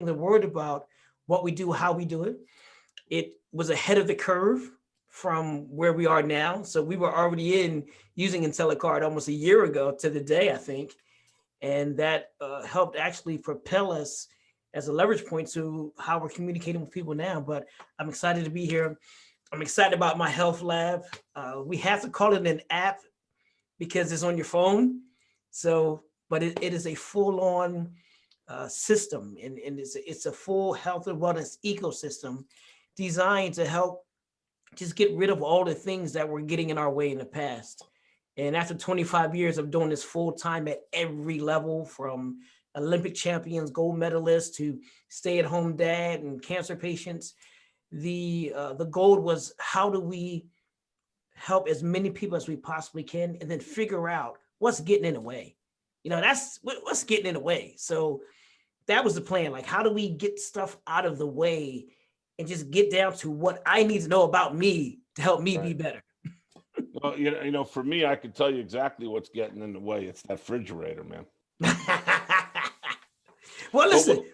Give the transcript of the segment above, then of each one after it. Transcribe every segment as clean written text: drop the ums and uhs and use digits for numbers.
the word about what we do, how we do it. It was ahead of the curve from where we are now. So we were already in using IntelliCard almost a year ago to the day, I think. And that helped actually propel us as a leverage point to how we're communicating with people now. But I'm excited to be here. I'm excited about my health lab. We have to call it an app because it's on your phone. So, but it is a full-on system, and it's a full health and wellness ecosystem designed to help just get rid of all the things that were getting in our way in the past. And after 25 years of doing this full time at every level, from Olympic champions, gold medalists to stay-at-home dad and cancer patients, the goal was, how do we help as many people as we possibly can, and then figure out what's getting in the way. That's what's getting in the way. So that was the plan. Like, how do we get stuff out of the way and just get down to what I need to know about me to help me be better? Well, for me, I can tell you exactly what's getting in the way. It's that refrigerator, man. Well, listen,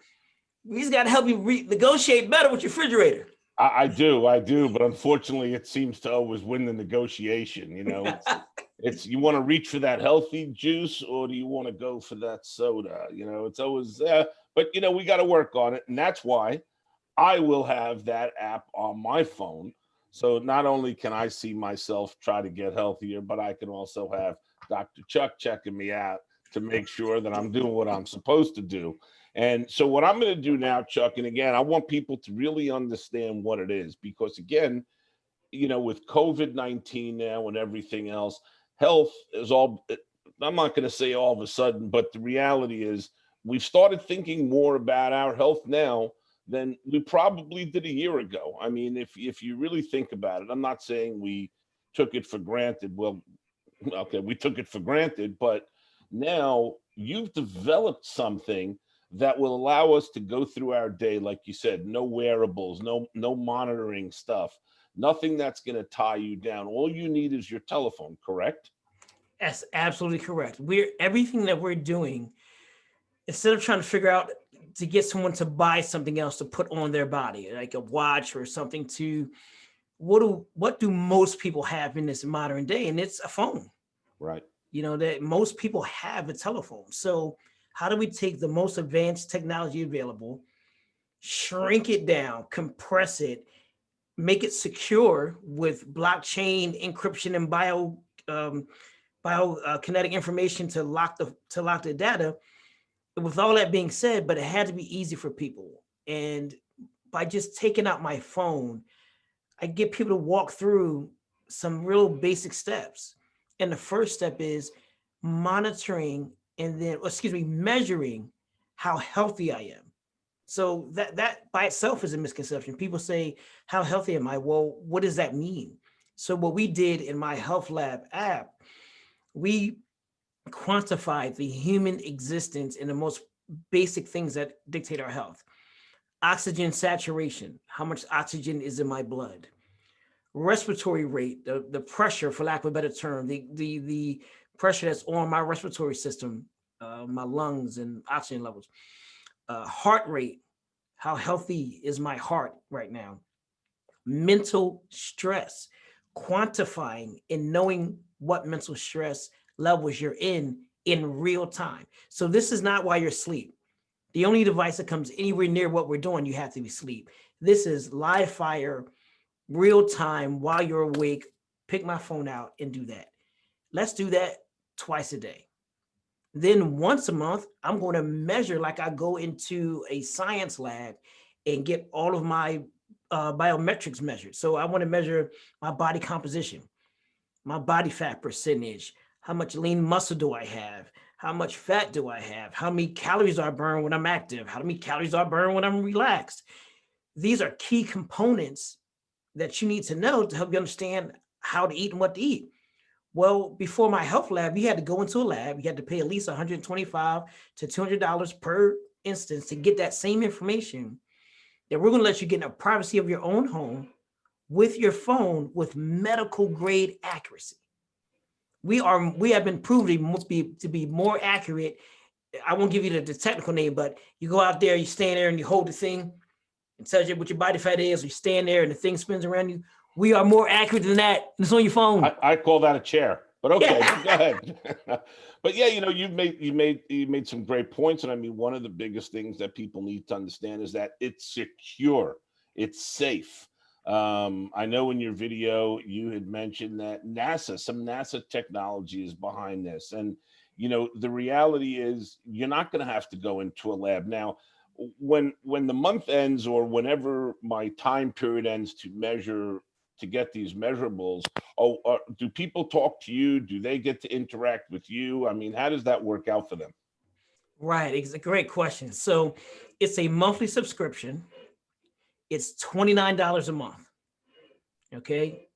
we just got to help you negotiate better with your refrigerator. I do, but unfortunately, it seems to always win the negotiation. It's you want to reach for that healthy juice, or do you want to go for that soda? It's always, but we got to work on it, and that's why I will have that app on my phone. So not only can I see myself try to get healthier, but I can also have Dr. Chuck checking me out to make sure that I'm doing what I'm supposed to do. And so what I'm going to do now, Chuck, and again, I want people to really understand what it is, because again, with COVID-19 now and everything else, health is all, I'm not going to say all of a sudden, but the reality is we've started thinking more about our health now than we probably did a year ago. I mean, if you really think about it, I'm not saying we took it for granted. Well, okay, we took it for granted, but now you've developed something that will allow us to go through our day, like you said, no wearables, no monitoring stuff, nothing that's going to tie you down. All you need is your telephone, correct? That's absolutely correct. Everything that we're doing, instead of trying to figure out to get someone to buy something else to put on their body, like a watch or something, to what do most people have in this modern day? And it's a phone. Right. That most people have a telephone. So how do we take the most advanced technology available, shrink it down, compress it, make it secure with blockchain encryption and biokinetic information to lock the data? With all that being said, but it had to be easy for people. And by just taking out my phone, I get people to walk through some real basic steps. And the first step is monitoring, and then, measuring how healthy I am. So that by itself is a misconception. People say, how healthy am I? Well, what does that mean? So what we did in my Health Lab app, we quantified the human existence in the most basic things that dictate our health. Oxygen saturation, how much oxygen is in my blood. Respiratory rate, the pressure, for lack of a better term, the pressure that's on my respiratory system, my lungs and oxygen levels. Heart rate, how healthy is my heart right now? Mental stress, quantifying and knowing what mental stress levels you're in real time. So this is not while you're asleep. The only device that comes anywhere near what we're doing, you have to be asleep. This is live fire, real time, while you're awake. Pick my phone out and do that. Let's do that twice a day. Then once a month, I'm going to measure, like I go into a science lab and get all of my biometrics measured. So I want to measure my body composition, my body fat percentage, how much lean muscle do I have, how much fat do I have, how many calories I burn when I'm active, how many calories I burn when I'm relaxed. These are key components that you need to know to help you understand how to eat and what to eat. Well, before my health lab, you had to go into a lab. You had to pay at least $125 to $200 per instance to get that same information that we're going to let you get in the privacy of your own home with your phone with medical grade accuracy. We have been proven to be more accurate I won't give you the technical name, but you go out there, you stand there and you hold the thing. It tells you what your body fat is. You stand there and the thing spins around you. We are more accurate than that. It's on your phone. I call that a chair, but okay, Yeah. go ahead. But yeah, you made some great points, and I mean, one of the biggest things that people need to understand is that it's secure, it's safe. I know in your video you had mentioned that some NASA technology is behind this, and the reality is you're not going to have to go into a lab now. When the month ends, or whenever my time period ends to get these measurables, do people talk to you? Do they get to interact with you? I mean, how does that work out for them? Right. It's a great question. So it's a monthly subscription. It's $29 a month. Okay.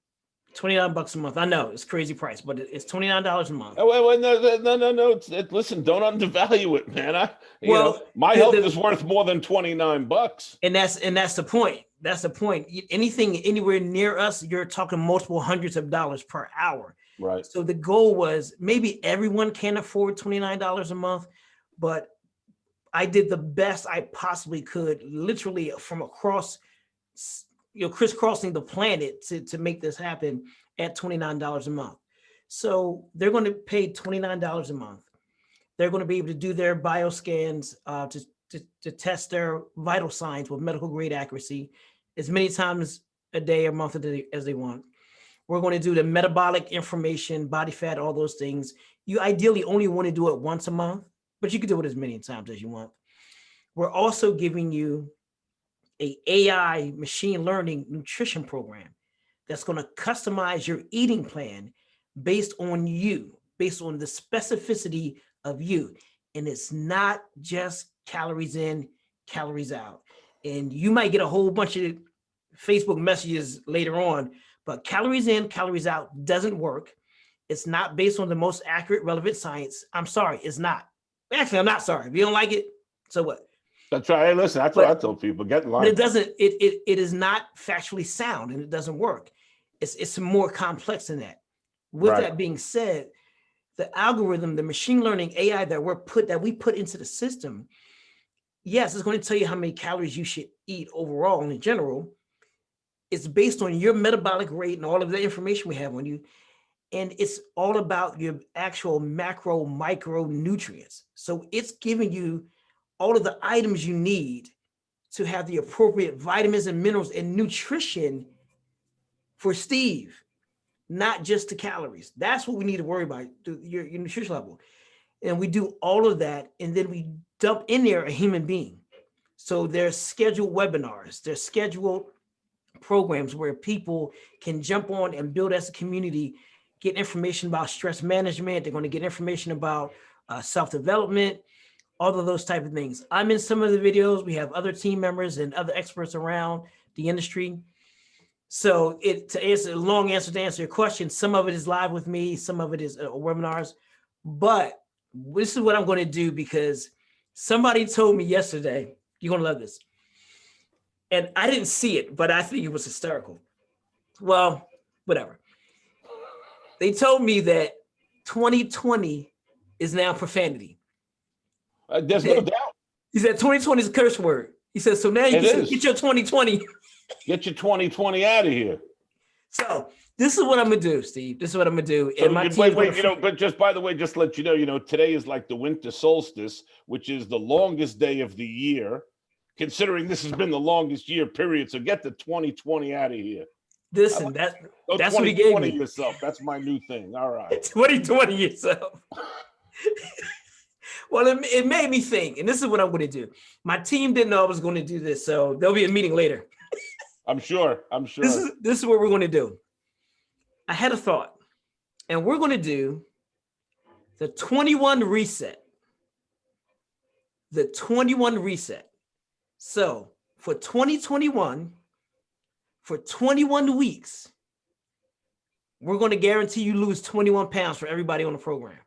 29 bucks a month. I know it's crazy price, but it's $29 a month. Oh, wait, no. Listen, don't undervalue it, man. My health is worth more than 29 bucks. And that's the point. That's the point. Anything anywhere near us, you're talking multiple hundreds of dollars per hour. Right. So the goal was maybe everyone can't afford $29 a month, but I did the best I possibly could, literally from across, crisscrossing the planet to make this happen at $29 a month. So they're going to pay $29 a month. They're going to be able to do their bioscans to test their vital signs with medical grade accuracy as many times a day or month as they want. We're going to do the metabolic information, body fat, all those things. You ideally only want to do it once a month, but you can do it as many times as you want. We're also giving you a AI machine learning nutrition program that's going to customize your eating plan based on you, based on the specificity of you. And it's not just calories in, calories out. And you might get a whole bunch of Facebook messages later on, but calories in, calories out doesn't work. It's not based on the most accurate, relevant science. I'm sorry, it's not. Actually, I'm not sorry. If you don't like it, so what? That's right. Hey, listen, that's what I tell people. Get in line. But it doesn't, it is not factually sound, and it doesn't work. It's more complex than that. With that being said, the algorithm, the machine learning AI that we put into the system, yes, it's going to tell you how many calories you should eat overall in general. It's based on your metabolic rate and all of the information we have on you. And it's all about your actual macro, micro nutrients. So it's giving you all of the items you need to have the appropriate vitamins and minerals and nutrition for Steve, not just the calories. That's what we need to worry about, your nutrition level. And we do all of that, and then we dump in there a human being. So there's scheduled webinars, there's scheduled programs where people can jump on and build as a community, get information about stress management. They're going to get information about self-development, all of those type of things. I'm in some of the videos. We have other team members and other experts around the industry. So to answer a long answer to answer your question, some of it is live with me, some of it is webinars. But this is what I'm going to do, because somebody told me yesterday, you're going to love this. And I didn't see it, but I think it was hysterical. Well, whatever. They told me that 2020 is now profanity. There's no doubt. He said 2020 is a curse word. He said, so now you can get your 2020. Get your 2020 out of here. So this is what I'm going to do, Steve. This is what I'm going to do. So, and my team but just by the way, just to let you know, today is like the winter solstice, which is the longest day of the year, considering this has been the longest year period. So get the 2020 out of here. Listen, that's what he gave me. Yourself. That's my new thing. All right. 2020 yourself. Well, it made me think, and this is what I'm going to do. My team didn't know I was going to do this, so there'll be a meeting later. I'm sure. This is what we're going to do. I had a thought, and we're going to do the 21 reset. The 21 reset. So for 2021, for 21 weeks, we're going to guarantee you lose 21 pounds for everybody on the program.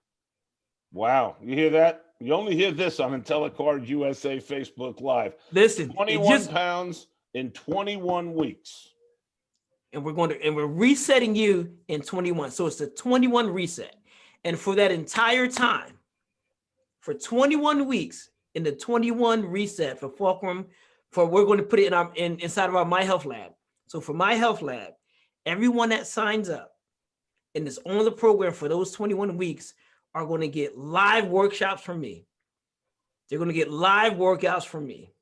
Wow. You hear that? You only hear this on IntelliCard USA Facebook Live. Listen, 21 pounds in 21 weeks. And we're resetting you in 21. So it's the 21 reset. And for that entire time, for 21 weeks in the 21 reset for Fulcrum, for we're going to put it inside of our My Health Lab. So for My Health Lab, everyone that signs up and is on the program for those 21 weeks are going to get live workshops from me. They're going to get live workouts from me.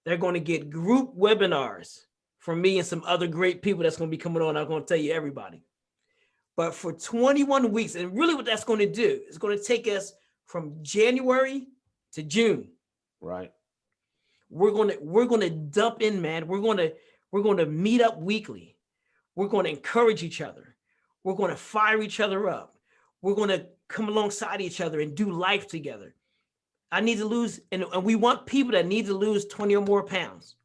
They're going to get group webinars from me and some other great people that's going to be coming on. I'm going to tell you everybody. But for 21 weeks, and really what that's going to do is going to take us from January to June. Right. We're going to dump in, man. We're going to meet up weekly. We're going to encourage each other. We're going to fire each other up. We're going to come alongside each other and do life together. I need to lose, and we want people that need to lose 20 or more pounds.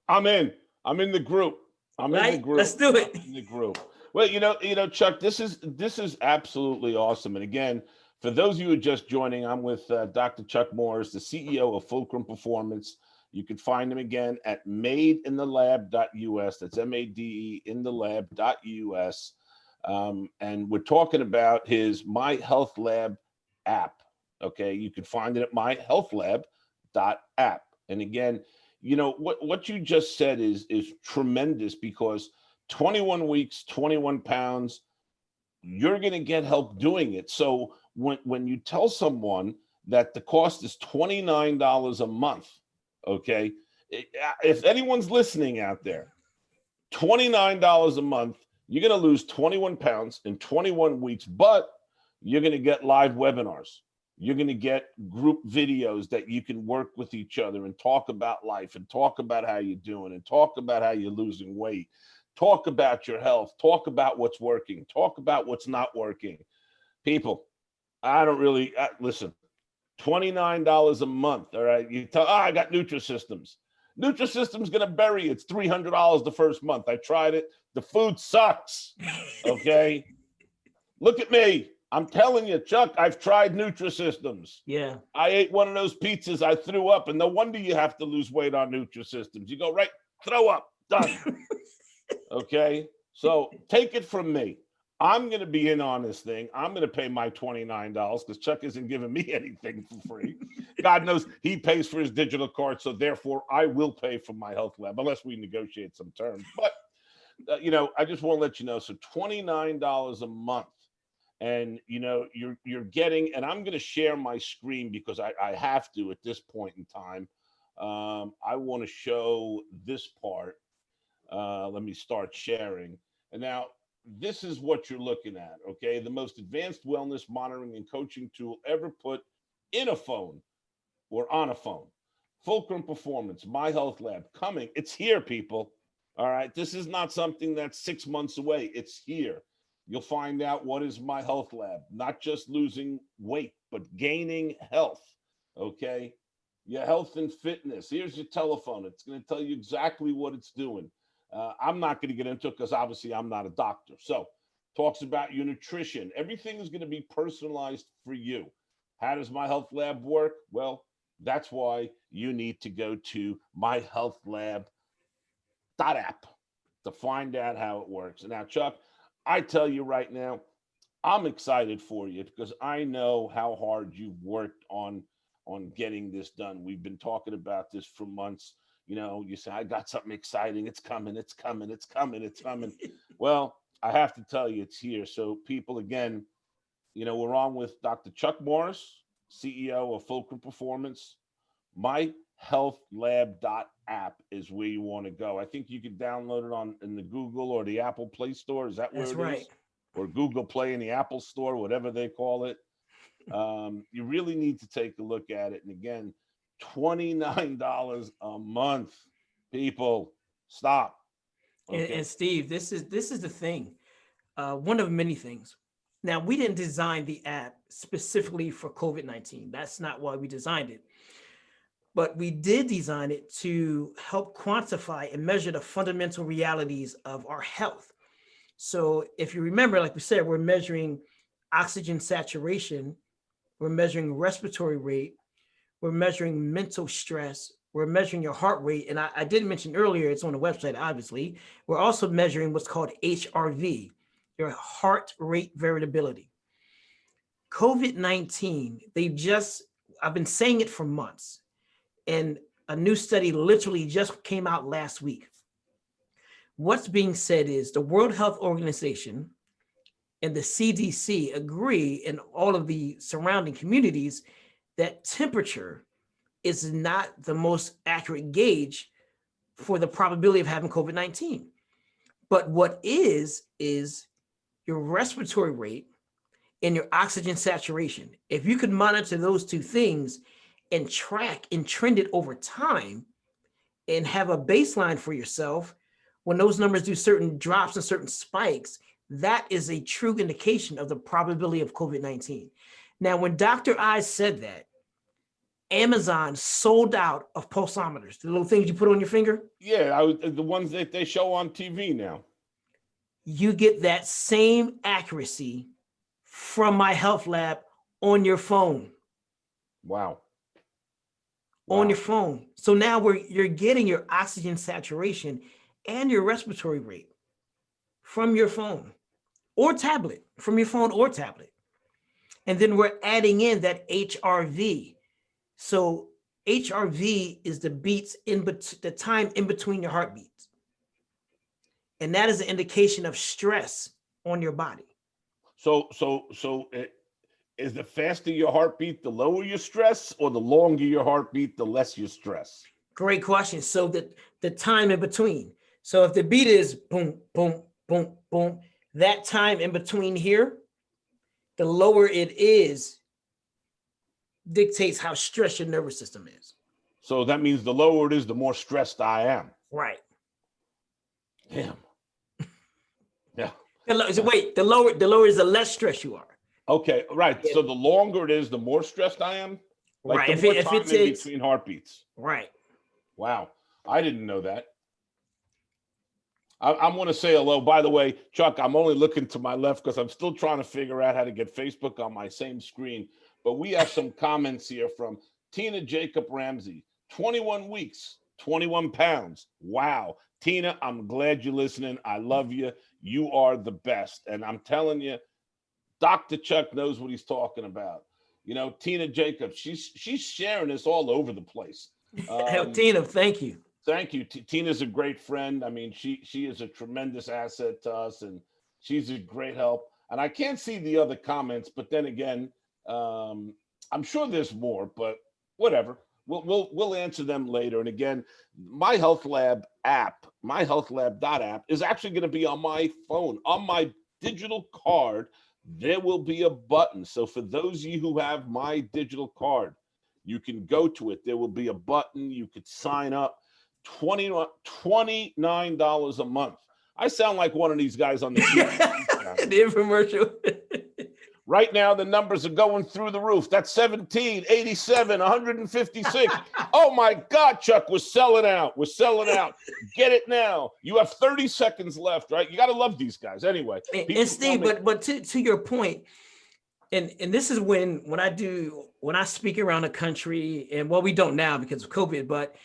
I'm in the group. I'm in the group. Let's do it. I'm in the group. Well, you know, Chuck, this is absolutely awesome. And again, for those of you who are just joining, I'm with Dr. Chuck Morris, the CEO of Fulcrum Performance. You can find him again at madeinthelab.us. That's MADE in the lab.us. And we're talking about his My Health Lab app. Okay, you can find it at myhealthlab.app. And again, you know, what you just said is tremendous, because 21 weeks, 21 pounds, you're going to get help doing it. So when you tell someone that the cost is $29 a month, okay, if anyone's listening out there, $29 a month, you're going to lose 21 pounds in 21 weeks, but you're going to get live webinars. You're going to get group videos that you can work with each other and talk about life and talk about how you're doing and talk about how you're losing weight. Talk about your health. Talk about what's working. Talk about what's not working. People, I don't really, listen, $29 a month, all right? You tell, I got Nutrisystems. Nutrisystem's going to bury you. It's $300 the first month. I tried it. The food sucks, okay? Look at me. I'm telling you, Chuck, I've tried Nutrisystems. Yeah. I ate one of those pizzas. I threw up, and no wonder you have to lose weight on Nutrisystems. You go right, throw up, done. Okay? So take it from me. I'm going to be in on this thing. I'm going to pay my $29 because Chuck isn't giving me anything for free. God knows he pays for his digital card, so therefore I will pay for My Health Lab unless we negotiate some terms. But, you know, I just want to let you know, so $29 a month. And, you know, you're getting, and I'm going to share my screen because I have to at this point in time. I want to show this part. Let me start sharing. And now this is what you're looking at, okay? The most advanced wellness monitoring and coaching tool ever put in a phone or on a phone. Fulcrum Performance, My Health Lab, coming. It's here, people. All right. This is not something that's 6 months away. It's here. You'll find out what is My Health Lab, not just losing weight, but gaining health, okay? Your health and fitness. Here's your telephone. It's going to tell you exactly what it's doing. I'm not going to get into it because obviously I'm not a doctor. So talks about your nutrition. Everything is going to be personalized for you. How does My Health Lab work? Well, that's why you need to go to myhealthlab.app to find out how it works. And now, Chuck, I tell you right now, I'm excited for you because I know how hard you've worked on getting this done. We've been talking about this for months. You know, you say, I got something exciting. It's coming, it's coming, it's coming, it's coming. Well, I have to tell you, it's here. So people, again, you know, we're on with Dr. Chuck Morris, CEO of Fulcrum Performance. myhealthlab.app is where you want to go. I think you can download it in the Google or the Apple Play Store. Is that where That's it right. is? Or Google Play in the Apple Store, whatever they call it. You really need to take a look at it. And again, $29 a month. People, stop. Okay. And Steve, this is the thing. One of many things. Now, we didn't design the app specifically for COVID-19. That's not why we designed it. But we did design it to help quantify and measure the fundamental realities of our health. So if you remember, like we said, we're measuring oxygen saturation, we're measuring respiratory rate, we're measuring mental stress, we're measuring your heart rate. And I did mention earlier, it's on the website, obviously. We're also measuring what's called HRV, your heart rate variability. COVID-19, they just I've been saying it for months, and a new study literally just came out last week. What's being said is the World Health Organization and the CDC agree, and all of the surrounding communities, that temperature is not the most accurate gauge for the probability of having COVID-19. But what is your respiratory rate and your oxygen saturation. If you could monitor those two things and track and trend it over time and have a baseline for yourself, when those numbers do certain drops and certain spikes, that is a true indication of the probability of COVID-19. Now, when Dr. Oz said that, Amazon sold out of pulsometers, the little things you put on your finger. Yeah, the ones that they show on TV now. You get that same accuracy from my health lab on your phone. Wow. On your phone. So now you're getting your oxygen saturation and your respiratory rate from your phone or tablet, from your phone or tablet. And then we're adding in that HRV. So HRV is the beats the time in between your heartbeats. And that is an indication of stress on your body. So is the faster your heartbeat, the lower your stress, or the longer your heartbeat, the less your stress? Great question. So the time in between. So if the beat is boom, boom, boom, boom, that time in between here, the lower it is, dictates how stressed your nervous system is. So that means the lower it is, the more stressed I am. Right. Damn. Yeah. Wait, the lower is the less stressed you are. Okay, right. Yeah. So the longer it is, the more stressed I am. Like right. The more time in between heartbeats. Right. Wow. I didn't know that. I'm going to say hello. By the way, Chuck, I'm only looking to my left because I'm still trying to figure out how to get Facebook on my same screen. But we have some comments here from Tina Jacob Ramsey. 21 weeks, 21 pounds. Wow. Tina, I'm glad you're listening. I love you. You are the best. And I'm telling you, Dr. Chuck knows what he's talking about. You know, Tina Jacob, she's sharing this all over the place. Tina, thank you. Thank you. Tina's a great friend. I mean, she is a tremendous asset to us, and she's a great help. And I can't see the other comments, but then again, I'm sure there's more, but whatever. We'll answer them later. And again, my Health Lab app, myhealthlab.app, is actually going to be on my phone. On my digital card, there will be a button. So for those of you who have my digital card, you can go to it. There will be a button. You could sign up. $29 a month. I sound like one of these guys on the TV. The infomercial. Right now, the numbers are going through the roof. That's 17, 87, 156. Oh my God, Chuck, we're selling out. We're selling out. Get it now. You have 30 seconds left, right? You got to love these guys. Anyway. And Steve, but to your point, and this is when I speak around the country, and well, we don't now because of COVID, but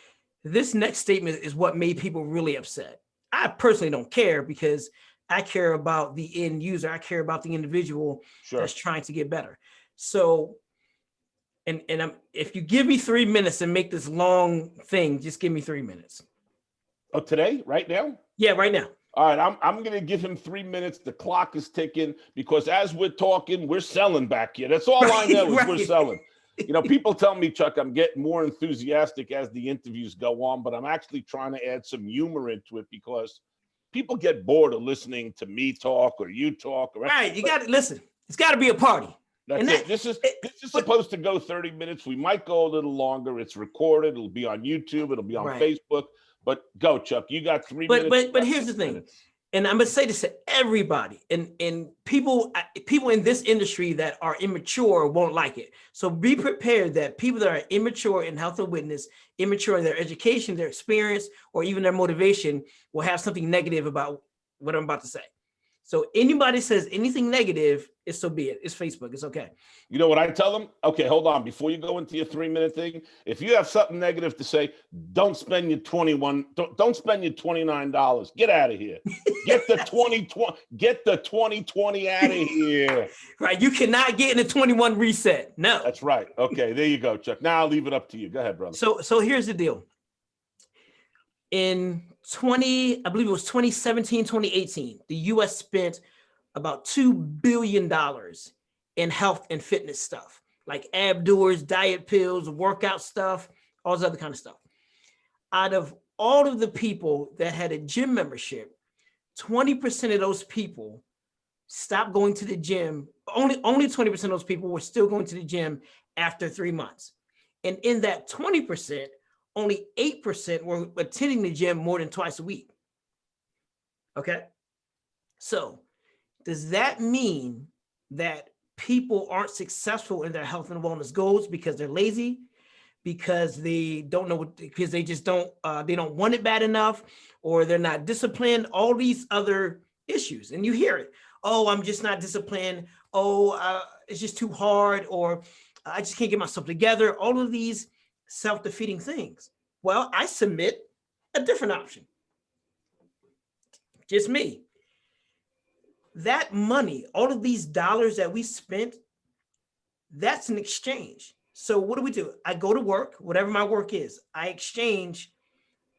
this next statement is what made people really upset. I personally don't care because I care about the end user. I care about the individual that's trying to get better. So, and if you give me 3 minutes and make this long thing, just give me 3 minutes. Oh, today? Right now? Yeah, right now. All right, I'm going to give him 3 minutes. The clock is ticking because as we're talking, we're selling back here. That's all I know is we're selling. You know, people tell me, Chuck, I'm getting more enthusiastic as the interviews go on, but I'm actually trying to add some humor into it because people get bored of listening to me talk or you talk. Right, you got to listen. It's got to be a party. That's it. This is supposed to go 30 minutes. We might go a little longer. It's recorded. It'll be on YouTube. It'll be on Facebook. But go, Chuck. You got 3 minutes. But here's the thing. And I'm going to say this to everybody, and people in this industry that are immature won't like it. So be prepared that people that are immature in health and witness, immature in their education, their experience, or even their motivation will have something negative about what I'm about to say. So anybody says anything negative, it's so be it. It's Facebook. It's okay. You know what I tell them? Okay, hold on. Before you go into your 3-minute thing, if you have something negative to say, don't spend your don't spend your $29. Get out of here. Get the 2020 out of here. Right. You cannot get in the 21 reset. No. That's right. Okay, there you go, Chuck. Now I'll leave it up to you. Go ahead, brother. So here's the deal. In I believe it was 2017, 2018, the US spent about $2 billion in health and fitness stuff, like ab doers, diet pills, workout stuff, all this other kind of stuff. Out of all of the people that had a gym membership, 20% of those people stopped going to the gym. Only 20% of those people were still going to the gym after 3 months. And in that 20%, only 8% were attending the gym more than twice a week. Okay. So does that mean that people aren't successful in their health and wellness goals because they're lazy, because they don't know because they just don't, they don't want it bad enough, or they're not disciplined, all these other issues. And you hear it. Oh, I'm just not disciplined. Oh, it's just too hard, or I just can't get myself together. All of these self-defeating things. Well, I submit a different option. Just me. That money, all of these dollars that we spent, that's an exchange. So what do? I go to work, whatever my work is. I exchange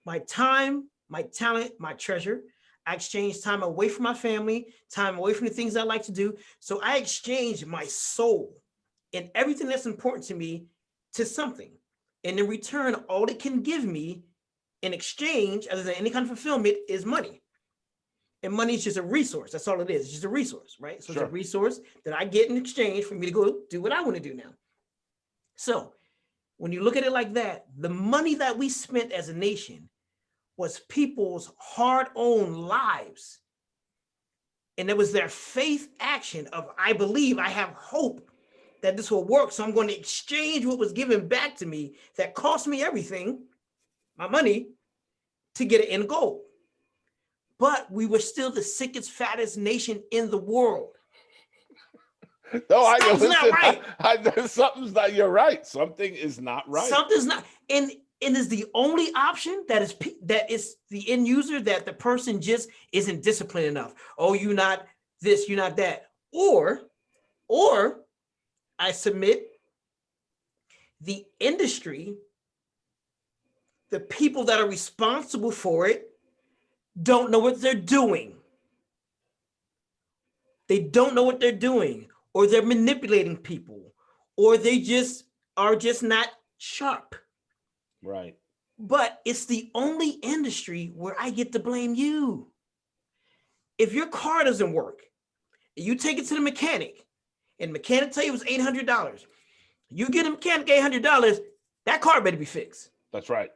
my time, my talent, my treasure. I exchange time away from my family, time away from the things I like to do. So I exchange my soul and everything that's important to me to something. And in return, all it can give me in exchange, other than any kind of fulfillment, is money. And money is just a resource. That's all it is. It's just a resource, right? So It's a resource that I get in exchange for me to go do what I want to do now. So when you look at it like that, the money that we spent as a nation was people's hard-earned lives. And it was their faith action of, I believe, I have hope that this will work. So I'm going to exchange what was given back to me that cost me everything, my money, to get an end goal. But we were still the sickest, fattest nation in the world. No, Something's not right. Something's not. You're right. Something is not right. Something's not. And is the only option that is the end user, that the person just isn't disciplined enough. Oh, you're not this, you're not that. Or I submit the industry, the people that are responsible for it, don't know what they're doing. They don't know what they're doing, or they're manipulating people, or they just are just not sharp. Right. But it's the only industry where I get to blame you. If your car doesn't work, you take it to the mechanic, and the mechanic tell you it was $800. You get a mechanic $800, that car better be fixed. That's right.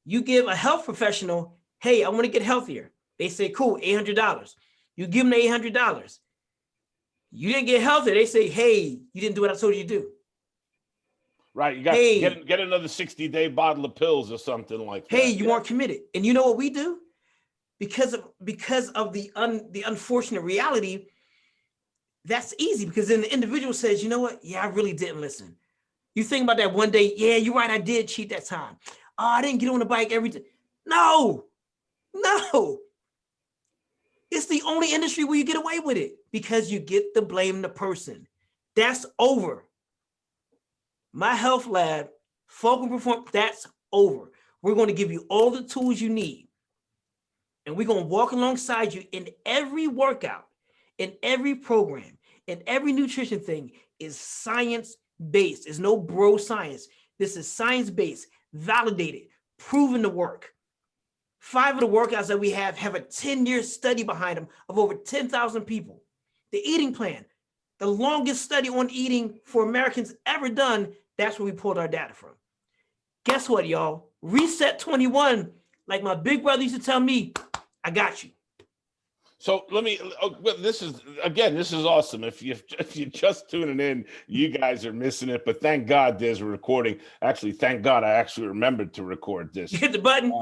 You give a health professional, hey, I want to get healthier. They say, cool, $800. You give them the $800. You didn't get healthier. They say, hey, you didn't do what I told you to do. Right. You got to get another 60-day bottle of pills or something like that. Hey, you weren't committed. And you know what we do? Because of the unfortunate reality, that's easy, because then the individual says, you know what? Yeah, I really didn't listen. You think about that one day. Yeah, you're right. I did cheat that time. Oh, I didn't get on the bike every day. No. It's the only industry where you get away with it, because you get to blame the person. That's over. My health lab, Focus Perform, that's over. We're going to give you all the tools you need. And we're going to walk alongside you in every workout, in every program, in every nutrition thing is science-based. There's no bro science. This is science-based, validated, proven to work. 5 of the workouts that we have a 10-year study behind them of over 10,000 people. The eating plan, the longest study on eating for Americans ever done, that's where we pulled our data from. Guess what, y'all? Reset 21, like my big brother used to tell me, I got you. So this is awesome. If you're just tuning in, you guys are missing it, but thank God there's a recording. Actually, thank God I actually remembered to record this. Hit the button.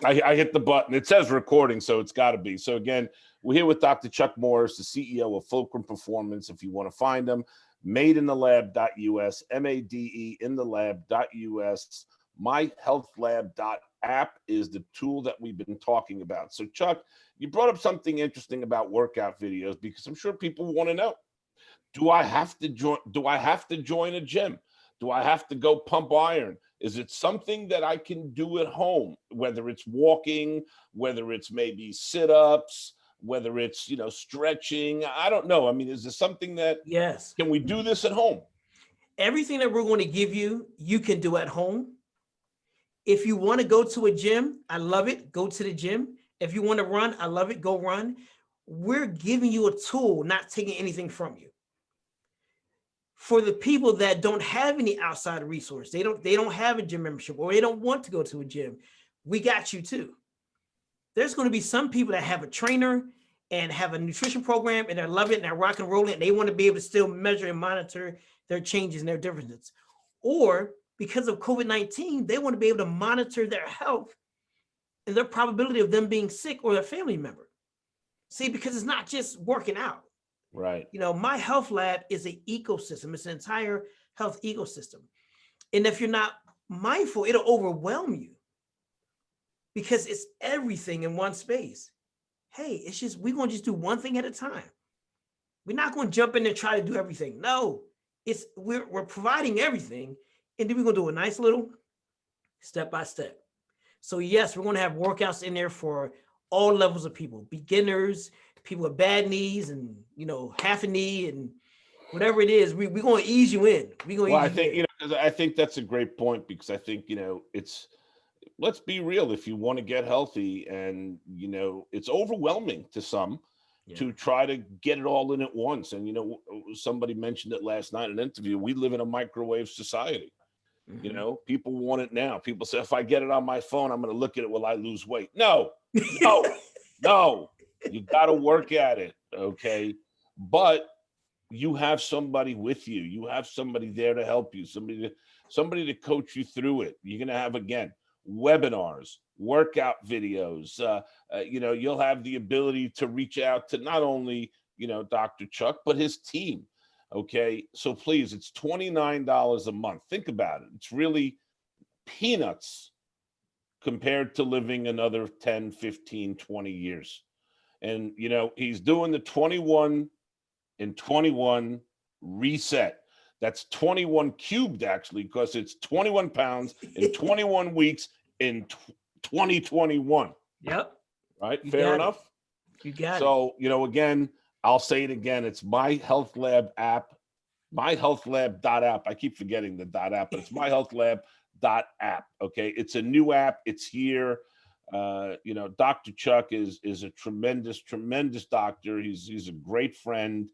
I hit the button. It says recording, so it's got to be. So again, we're here with Dr. Chuck Morris, the CEO of Fulcrum Performance. If you want to find him, madeinthelab.us, MADE in the lab.us. myhealthlab.app is the tool that we've been talking about. So Chuck, you brought up something interesting about workout videos, because I'm sure people want to know, do I have to join a gym? Do I have to go pump iron? Is it something that I can do at home, whether it's walking, whether it's maybe sit-ups, whether it's, stretching? I don't know. I mean, is this something that, Yes. can we do this at home? Everything that we're going to give you, you can do at home. If you want to go to a gym, I love it. Go to the gym. If you want to run, I love it. Go run. We're giving you a tool, not taking anything from you. For the people that don't have any outside resource, they don't have a gym membership, or they don't want to go to a gym, we got you too. There's going to be some people that have a trainer and have a nutrition program, and they're loving it, and they're rock and rolling, and they want to be able to still measure and monitor their changes and their differences. Or because of COVID-19, they want to be able to monitor their health and their probability of them being sick or their family member. See, because it's not just working out. Right. My health lab is an ecosystem. It's an entire health ecosystem. And if you're not mindful, it'll overwhelm you, because it's everything in one space. Hey, we're going to just do one thing at a time. We're not going to jump in and try to do everything. No, we're providing everything. And then we're going to do a nice little step by step. So yes, we're going to have workouts in there for all levels of people, beginners, people with bad knees, and half a knee, and whatever it is. We're going to ease you in. I think that's a great point, because I think it's, let's be real, if you want to get healthy, and it's overwhelming to some to try to get it all in at once. And somebody mentioned it last night in an interview. We live in a microwave society. Mm-hmm. People want it now. People say, if I get it on my phone, I'm going to look at it, will I lose weight? No. You got to work at it. Okay. But you have somebody with you. You have somebody there to help you, somebody to coach you through it. You're going to have, again, webinars, workout videos. You'll have the ability to reach out to not only, Dr. Chuck, but his team. Okay. So please, it's $29 a month. Think about it. It's really peanuts compared to living another 10, 15, 20 years. And, he's doing the 21 and 21 reset. That's 21 cubed, actually, because it's 21 pounds in 21 weeks in 2021. Yep. Right. Fair enough. You got it. So, again, I'll say it again. It's My Health Lab app, myhealthlab.app. I keep forgetting the .app, but it's myhealthlab.app. Okay. It's a new app. It's here. Dr. Chuck is a tremendous doctor. He's a great friend.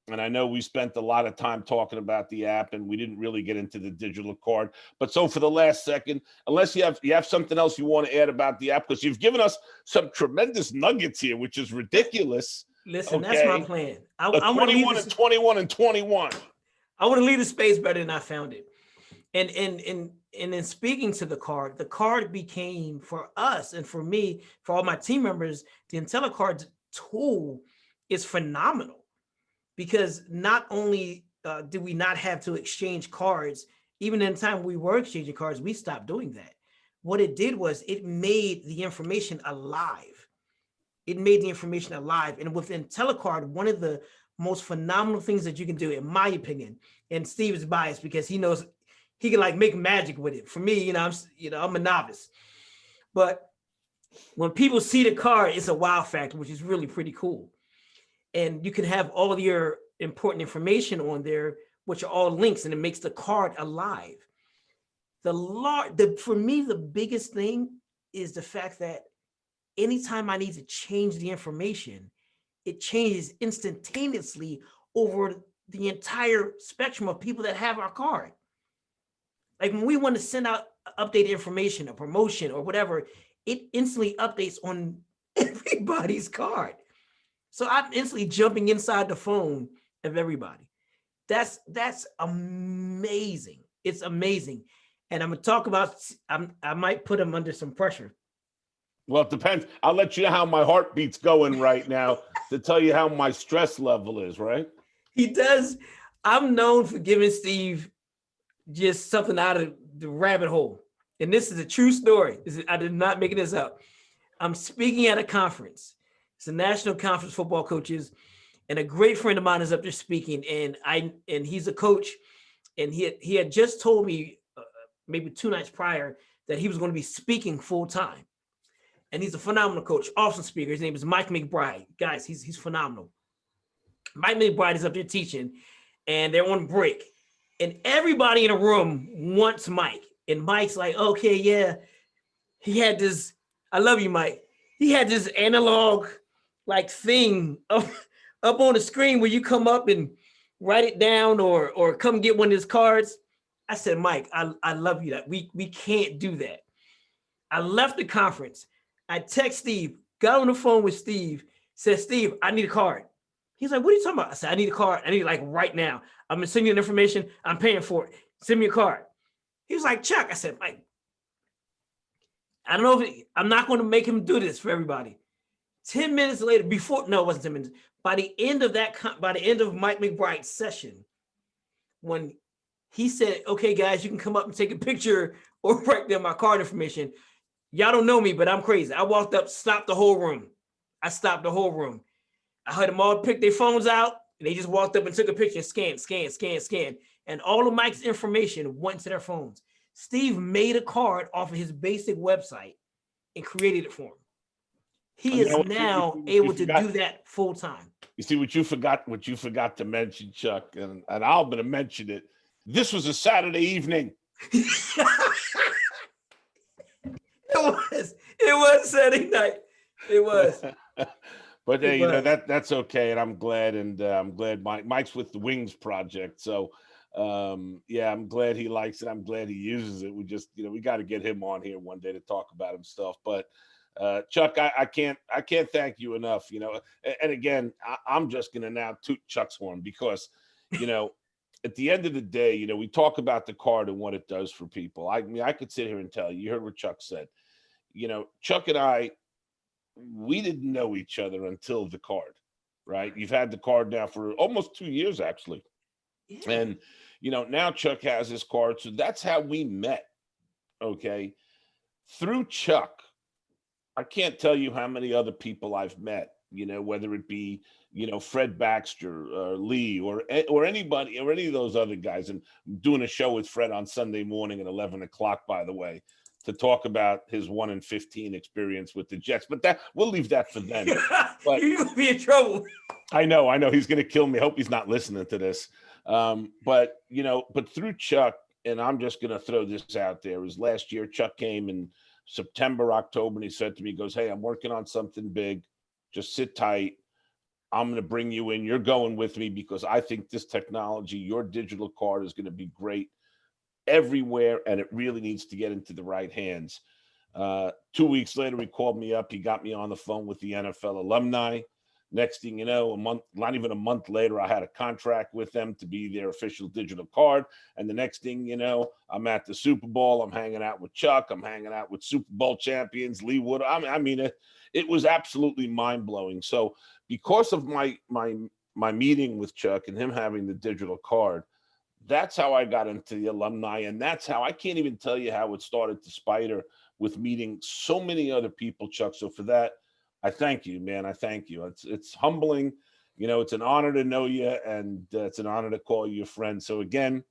And I know we spent a lot of time talking about the app, and we didn't really get into the digital card. But so for the last second, unless you have something else you want to add about the app, because you've given us some tremendous nuggets here, which is ridiculous. Listen, okay. That's my plan. I 21 and 21 and 21. I want to leave the space better than I found it. And in speaking to the card became, for us and for me, for all my team members, the IntelliCard tool is phenomenal. Because not only did we not have to exchange cards, even in the time we were exchanging cards, we stopped doing that. What it did was it made the information alive. And with IntelliCard, one of the most phenomenal things that you can do, in my opinion, and Steve is biased because he knows he can make magic with it. For me, I'm a novice. But when people see the card, it's a wow factor, which is really pretty cool. And you can have all of your important information on there, which are all links, and it makes the card alive. For me, the biggest thing is the fact that anytime I need to change the information, it changes instantaneously over the entire spectrum of people that have our card. Like when we want to send out updated information, a promotion or whatever, it instantly updates on everybody's card. So I'm instantly jumping inside the phone of everybody. That's amazing. It's amazing. and I'm gonna talk about. I might put him under some pressure. Well, it depends. I'll let you know how my heartbeat's going right now to tell you how my stress level is, right? He does. I'm known for giving Steve just something out of the rabbit hole, and this is a true story. I did not make this up. I'm speaking at a conference. It's a national conference football coaches, and a great friend of mine is up there speaking, and he's a coach, and he had just told me maybe 2 nights prior that he was going to be speaking full time, and he's a phenomenal coach, awesome speaker. His name is Mike McBride. Guys, he's phenomenal. Mike McBride is up there teaching, and they're on break, and everybody in the room wants Mike, and Mike's like, okay, yeah, he had this. I love you, Mike. He had this analog like thing up on the screen where you come up and write it down or come get one of his cards. I said, Mike, I love you. That we can't do that. I left the conference. I text Steve, got on the phone with Steve, said, Steve, I need a card. He's like, what are you talking about? I said, I need a card. I need it like right now. I'm gonna send you the information. I'm paying for it. Send me a card. He was like, Chuck. I said, Mike, I don't know if I'm not going to make him do this for everybody. 10 minutes later, no, it wasn't 10 minutes. By the end of Mike McBride's session, when he said, okay, guys, you can come up and take a picture or write down my card information. Y'all don't know me, but I'm crazy. I walked up, stopped the whole room. I stopped the whole room. I heard them all pick their phones out, and they just walked up and took a picture and scanned. And all of Mike's information went to their phones. Steve made a card off of his basic website and created it for him. He is now able to do that full time. You see what you forgot to mention, Chuck, and I'm going to mention it. This was a Saturday evening. It was Saturday night. It was. But hey, you know that's okay, and I'm glad Mike's with the Wings Project. So yeah, I'm glad he likes it. I'm glad he uses it. We just, we got to get him on here one day to talk about himself. But Chuck, I can't thank you enough. And again, I'm just gonna now toot Chuck's horn because, at the end of the day, we talk about the card and what it does for people. I mean, I could sit here and tell you. You heard what Chuck said. Chuck and I, we didn't know each other until the card, right? You've had the card now for almost 2 years, actually. Yeah. And, now Chuck has his card. So that's how we met. Okay. Through Chuck, I can't tell you how many other people I've met, whether it be, Fred Baxter or Lee or anybody or any of those other guys. And I'm doing a show with Fred on Sunday morning at 11 o'clock, by the way, to talk about his 1-in-15 experience with the Jets. But that we'll leave that for them. But you're going to be in trouble. I know. He's going to kill me. I hope he's not listening to this. But through Chuck, and I'm just going to throw this out there, is last year Chuck came in September, October, and he said to me, he goes, hey, I'm working on something big. Just sit tight. I'm going to bring you in. You're going with me because I think this technology, your digital card, is going to be great everywhere, and it really needs to get into the right hands. 2 weeks later, he called me up. He got me on the phone with the NFL alumni. Next thing you know, not even a month later, I had a contract with them to be their official digital card. And the next thing you know, I'm at the Super Bowl. I'm hanging out with Chuck. I'm hanging out with Super Bowl champions, Lee Wood. I mean, it was absolutely mind blowing. So because of my meeting with Chuck and him having the digital card, that's how I got into the alumni. And that's how I can't even tell you how it started to spider with meeting so many other people, Chuck. So for that, I thank you, man. I thank you. It's humbling. It's an honor to know you, and it's an honor to call you a friend. So again,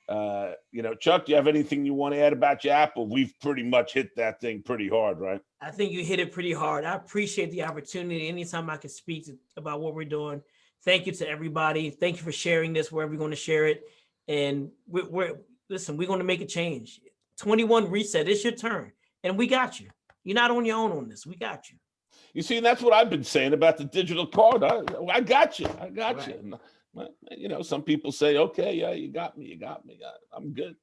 Chuck, do you have anything you want to add about your Apple? We've pretty much hit that thing pretty hard, right? I think you hit it pretty hard. I appreciate the opportunity. Anytime I can speak about what we're doing. Thank you to everybody. Thank you for sharing this wherever you're going to share it. And we're going to make a change. 21 reset. It's your turn, and we got you. You're not on your own on this. We got you. You see, and that's what I've been saying about the digital card. I got you. I got right. You. Some people say, okay, yeah, you got me. I'm good.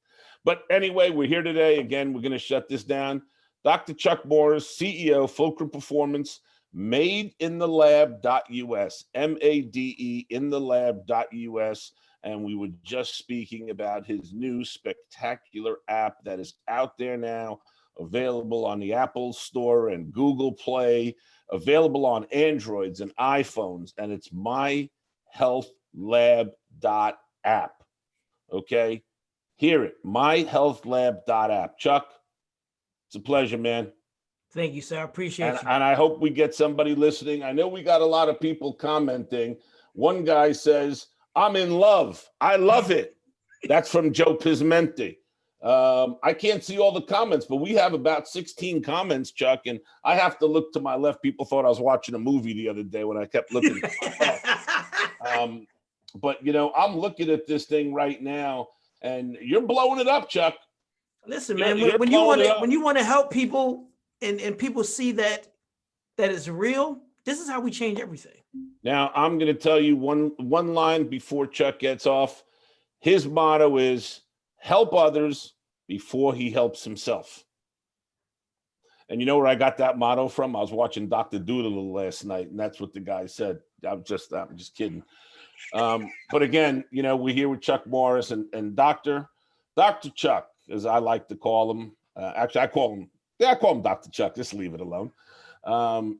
But anyway, we're here today. Again, we're going to shut this down. Dr. Chuck Morris, CEO, Fulcrum Performance, madeinTheLab.us, MADE in the lab.us. and we were just speaking about his new spectacular app that is out there now, available on the Apple Store and Google Play, available on Androids and iPhones, and it's myhealthlab.app. Okay? Hear it, myhealthlab.app. Chuck, it's a pleasure, man. Thank you, sir. I appreciate you. And I hope we get somebody listening. I know we got a lot of people commenting. One guy says, I'm in love. I love it. That's from Joe Pismenti. I can't see all the comments, but we have about 16 comments, Chuck, and I have to look to my left. People thought I was watching a movie the other day when I kept looking to my left. But, you know, I'm looking at this thing right now, and you're blowing it up, Chuck. Listen, man, when you want to help people and people see that it's real, this is how we change everything. Now, I'm going to tell you one line before Chuck gets off. His motto is help others before he helps himself. And you know where I got that motto from? I was watching Dr. Doolittle last night, and that's what the guy said. I'm just kidding. But again, you know, we're here with Chuck Morris and Dr. Chuck, as I like to call him. Actually, I call him Dr. Chuck. Just leave it alone.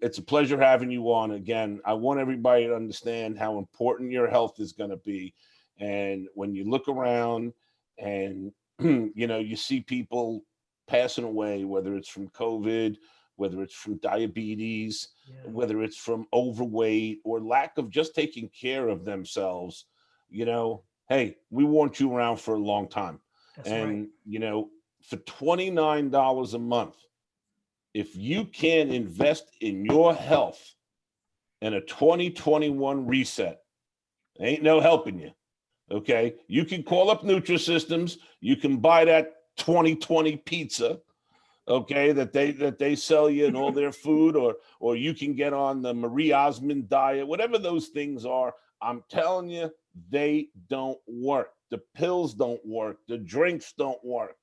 It's a pleasure having you on again. I want everybody to understand how important your health is going to be. And when you look around and, you know, you see people passing away, whether it's from COVID, whether it's from diabetes, whether it's from overweight or lack of just taking care of themselves, you know, hey, we want you around for a long time. That's right. You know, for $29 a month, if you can invest in your health and a 2021 reset, ain't no helping you. Okay, you can call up Nutrisystems. You can buy that 2020 pizza, okay, that they sell you and all their food, or you can get on the Marie Osmond diet, whatever those things are. I'm telling you, they don't work. The pills don't work. The drinks don't work.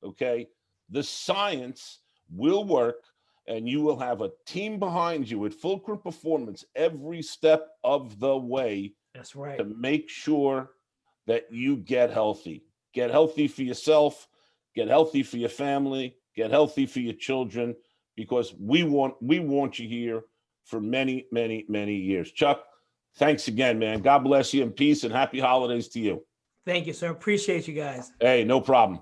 Okay, the science will work, and you will have a team behind you at Fulcrum Performance every step of the way. That's right. To make sure that you get healthy. Get healthy for yourself, get healthy for your family, get healthy for your children, because we want you here for many, many, many years. Chuck, thanks again, man. God bless you and peace and happy holidays to you. Thank you, sir. Appreciate you guys. Hey, no problem.